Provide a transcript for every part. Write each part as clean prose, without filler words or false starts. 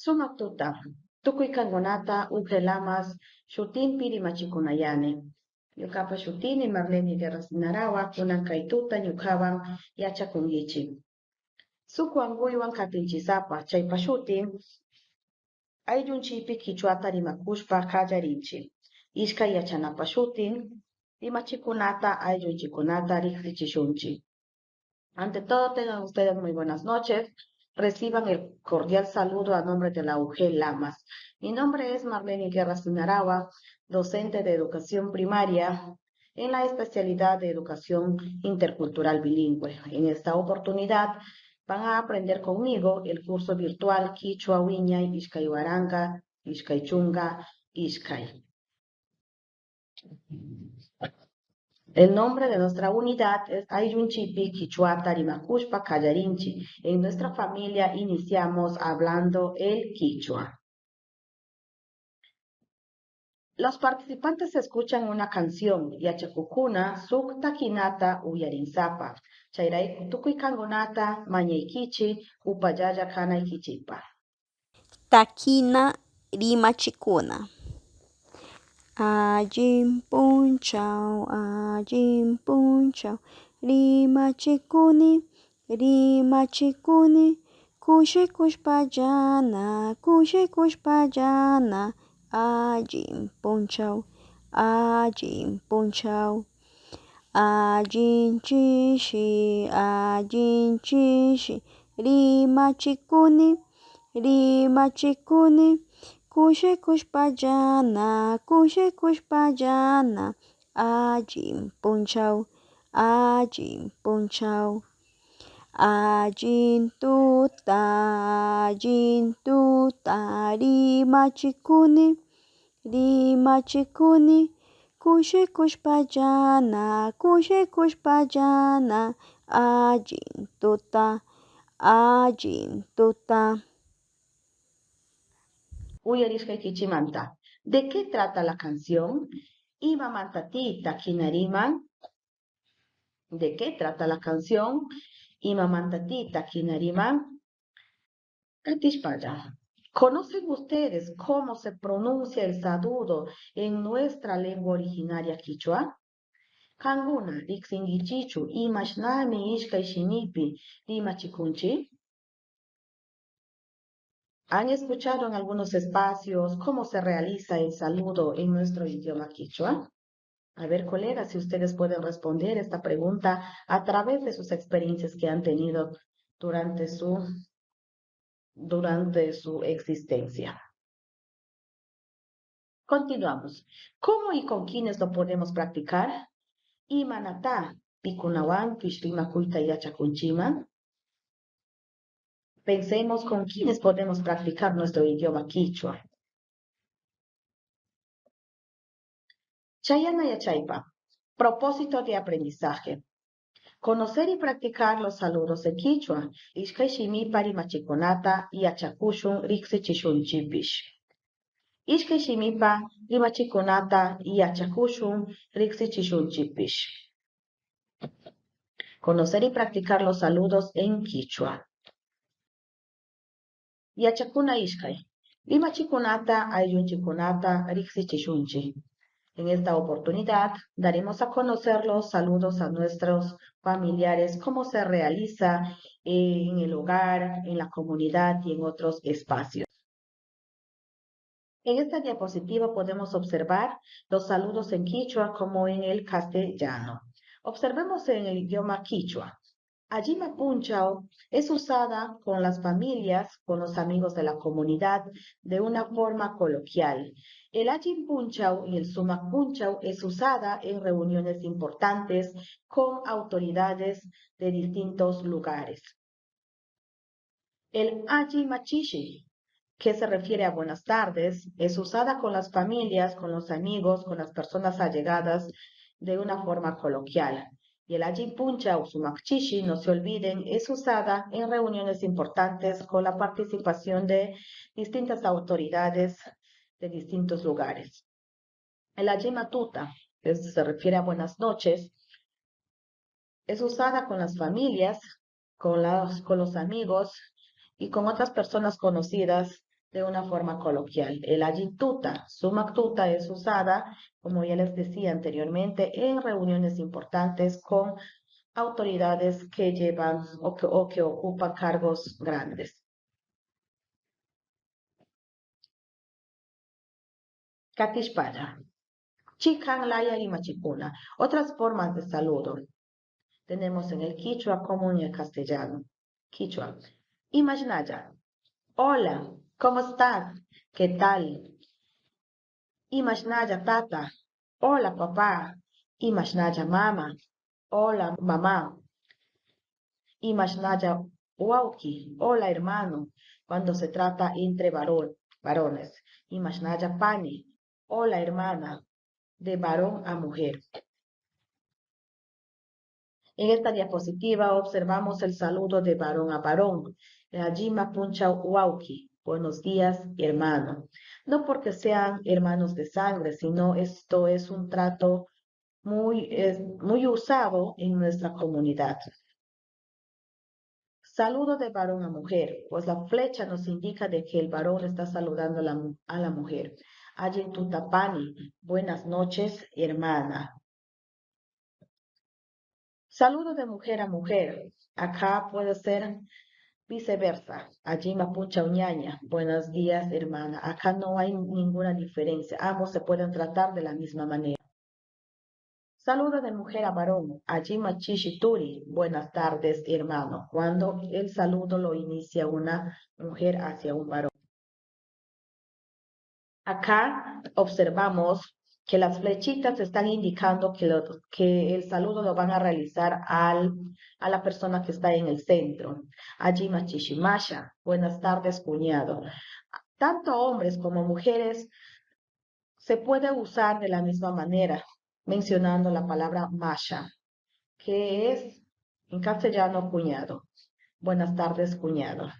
Sumak tuta, tukuy kangonata, lamas, shutin piri machikunayani. Ñukapa shutini Marlene Guerras Narawa, kunan kay tuta ñukawan yachakungichi. Sukuanguywan kapinchisapa, chaypa shutin, ayllunchipi kichwata rimakushpa kallarinchi. Ishkay yachanapa shutin, rimachikunata, ayllunchikunata riqsichishunchi. Ante todo, tengan ustedes muy buenas noches. Reciban el cordial saludo a nombre de la UGEL Lamas. Mi nombre es Marlene Guerras Narawa, docente de educación primaria en la especialidad de educación intercultural bilingüe. En esta oportunidad van a aprender conmigo el curso virtual Quichua Wiñay Ishkay Waranga, Ishkay Chunga, Ishkay. El nombre de nuestra unidad es Ayllunchipi Quichuata Rimakushpa Kallarinchi. En nuestra familia iniciamos hablando el quichua. Los participantes escuchan una canción, Yachakukuna, Suk Takinata, Uyarinsapa, Chairai Tukui Kangonata, Mañeikichi, Upayaya Kana Ikichipa. Takina rimachikuna. Ajin punchau, rimachikuni, kushikushpallana, ajin punchau, ajin chishi, rimachikuni, kushikushpallana, ajin punchau, ajin tuta, rimachikuni, kushikushpallana, ajin tuta. Uyarishkay Kichimanta. ¿De qué trata la canción? Ima Mantatita Kinariman. ¿De qué trata la canción? Ima Mantatita Kinariman. Katishpaya. ¿Conocen ustedes cómo se pronuncia el saludo en nuestra lengua originaria quichua? Kanguna, Rixingichichu, Imashnami, Ishkay Shinipi, Rimachikunchi. ¿Han escuchado en algunos espacios cómo se realiza el saludo en nuestro idioma quichua? A ver, colegas, si ustedes pueden responder esta pregunta a través de sus experiencias que han tenido durante su existencia. Continuamos. ¿Cómo y con quiénes lo podemos practicar? Imanata, Pikunawan, Kishrimakuita y Achakunchiman. Pensemos con quiénes podemos practicar nuestro idioma quichua. Chayana Yachaipa. Propósito de aprendizaje. Conocer y practicar los saludos en quichua. Ishkay shimipa rimachikonata y achakushun rixichishun chipish. Ishkay shimipa rimachikonata y achakushun rixichishun chipish. Conocer y practicar los saludos en quichua. Yachakuna ishkay. Rimachikonata ayunchikonata rixichishunchi. En esta oportunidad daremos a conocer los saludos a nuestros familiares, cómo se realiza en el hogar, en la comunidad y en otros espacios. En esta diapositiva podemos observar los saludos en quichua como en el castellano. Observemos en el idioma quichua. Ajima punchao es usada con las familias, con los amigos de la comunidad, de una forma coloquial. El ajin punchao y el sumak punchao es usada en reuniones importantes con autoridades de distintos lugares. El ajin machishi, que se refiere a buenas tardes, es usada con las familias, con los amigos, con las personas allegadas de una forma coloquial. Y el ajin puncha o sumakchishi, no se olviden, es usada en reuniones importantes con la participación de distintas autoridades de distintos lugares. El ajin matuta, que se refiere a buenas noches, es usada con las familias, con los amigos y con otras personas conocidas de una forma coloquial. El ayituta, sumaktuta, es usada, como ya les decía anteriormente, en reuniones importantes con autoridades que llevan o que ocupan cargos grandes. Katishpaya. Chikan, Laya y Machipuna. Otras formas de saludo tenemos en el quichua como en el castellano. Quichua. Imaginaya. Hola, ¿cómo estás? ¿Qué tal? Imaginaya tata. Hola papá. Imaginaya mama. Hola mamá. Imaginaya wauki. Hola hermano. Cuando se trata entre varones. Imaginaya pani. Hola hermana. De varón a mujer. En esta diapositiva observamos el saludo de varón a varón. Ajima puncha wauki. Buenos días, hermano. No porque sean hermanos de sangre, sino esto es un trato muy usado en nuestra comunidad. Saludo de varón a mujer, pues la flecha nos indica de que el varón está saludando a la mujer. Ayin tutapani, buenas noches, hermana. Saludo de mujer a mujer. Acá puede ser viceversa. Allí mapucha uñaña. Buenos días, hermana. Acá no hay ninguna diferencia. Ambos se pueden tratar de la misma manera. Saludo de mujer a varón. Allí machishituri. Buenas tardes, hermano. Cuando el saludo lo inicia una mujer hacia un varón. Acá observamos que las flechitas están indicando que el saludo lo van a realizar a la persona que está en el centro. Allí machishimasha, buenas tardes, cuñado. Tanto hombres como mujeres se puede usar de la misma manera, mencionando la palabra masha, que es en castellano cuñado. Buenas tardes, cuñado.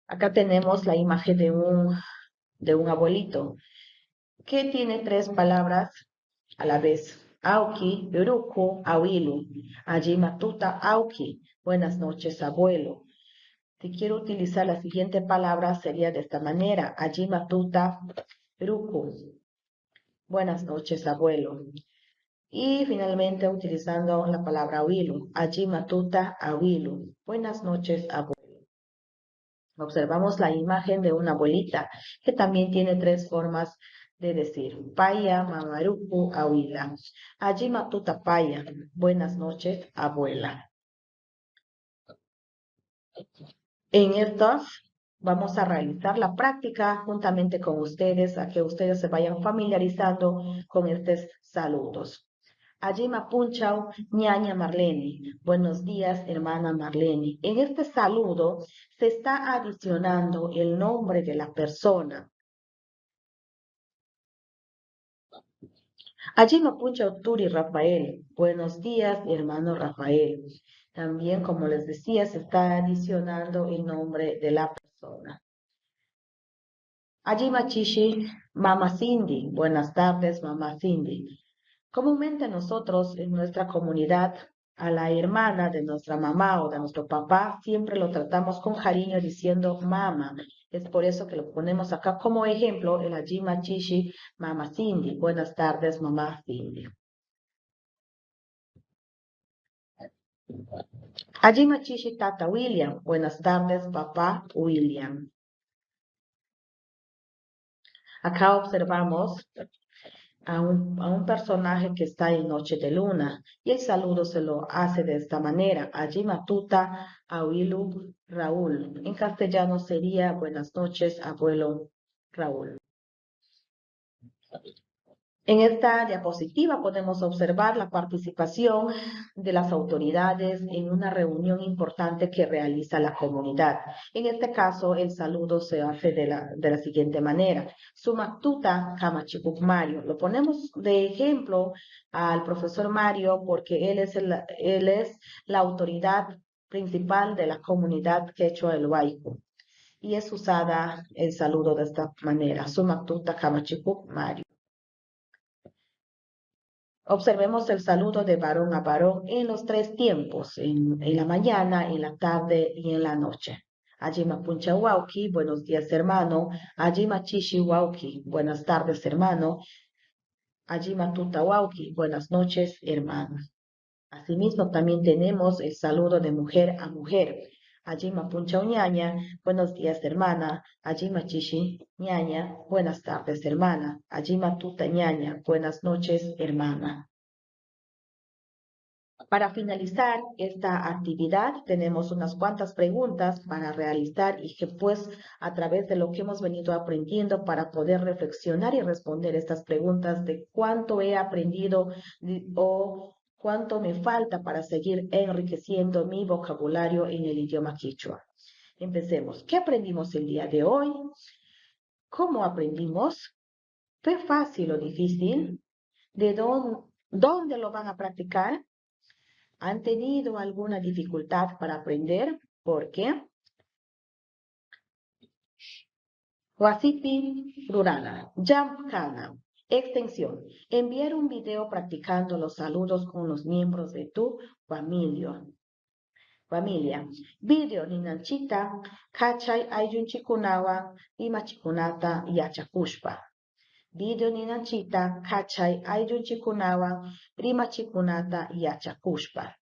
Acá tenemos la imagen de un abuelito que tiene tres palabras a la vez. Auki, Uruku, Awilu. Allí matuta, Auki. Buenas noches, abuelo. Si quiero utilizar la siguiente palabra, sería de esta manera. Allí matuta, Uruku. Buenas noches, abuelo. Y finalmente utilizando la palabra Awilu. Allí matuta, Awilu. Buenas noches, abuelo. Observamos la imagen de una abuelita que también tiene tres formas de decir. Paya, mamaruku, abuela. Allí matuta paya. Buenas noches, abuela. En estos vamos a realizar la práctica juntamente con ustedes, a que ustedes se vayan familiarizando con estos saludos. Allí Mapunchau, ñaña Marlene. Buenos días, hermana Marlene. En este saludo se está adicionando el nombre de la persona. Allí Mapunchau Turi Rafael. Buenos días, hermano Rafael. También, como les decía, se está adicionando el nombre de la persona. Allí Machishi, Mama Cindy. Buenas tardes, Mama Cindy. Comúnmente nosotros en nuestra comunidad a la hermana de nuestra mamá o de nuestro papá siempre lo tratamos con cariño diciendo mama. Es por eso que lo ponemos acá como ejemplo el allí machishi mama Cindy. Buenas tardes, mamá Cindy. Allí machishi tata William. Buenas tardes, papá William. Acá observamos a un personaje que está en Noche de Luna y el saludo se lo hace de esta manera. Allí matuta, abuelo Raúl. En castellano sería buenas noches, abuelo Raúl. En esta diapositiva podemos observar la participación de las autoridades en una reunión importante que realiza la comunidad. En este caso, el saludo se hace de la siguiente manera. Sumaktuta Kamachikuk Mario. Lo ponemos de ejemplo al profesor Mario porque él es la autoridad principal de la comunidad quechua del Huayco. Y es usada el saludo de esta manera. Sumaktuta Kamachikuk Mario. Observemos el saludo de varón a varón en los tres tiempos, en la mañana, en la tarde y en la noche. Ajima puncha wauki, buenos días hermano. Ajima chishi wauki, buenas tardes hermano. Ajima tuta wauki, buenas noches hermano. Asimismo, también tenemos el saludo de mujer a mujer. Ajima puncha ñaña, buenos días hermana. Ajima chishi ñaña, buenas tardes hermana. Ajima tuta ñaña, buenas noches hermana. Para finalizar esta actividad, tenemos unas cuantas preguntas para realizar y que pues a través de lo que hemos venido aprendiendo para poder reflexionar y responder estas preguntas de cuánto he aprendido o cuánto me falta para seguir enriqueciendo mi vocabulario en el idioma quichua. Empecemos. ¿Qué aprendimos el día de hoy? ¿Cómo aprendimos? ¿Fue fácil o difícil? ¿De dónde lo van a practicar? ¿Han tenido alguna dificultad para aprender? ¿Por qué? Wasipi Rurana, Jump Kana. Extensión. Enviar un video practicando los saludos con los miembros de tu familia. Video ninanchita, kachay ayunchikunawa, imachikunata yachakushpa. Video ninanchita, kachay ayunchikunawa, rimachikunata yachakushpa.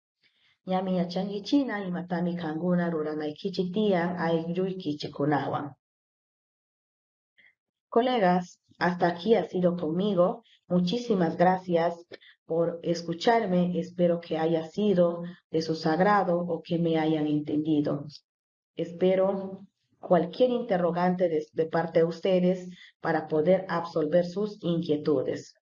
Ñami yachangichina imatami kanguna ruranaykichik tiyan aylluykichikunawan. Colegas, hasta aquí ha sido conmigo. Muchísimas gracias por escucharme. Espero que haya sido de su agrado o que me hayan entendido. Espero cualquier interrogante de parte de ustedes para poder absolver sus inquietudes.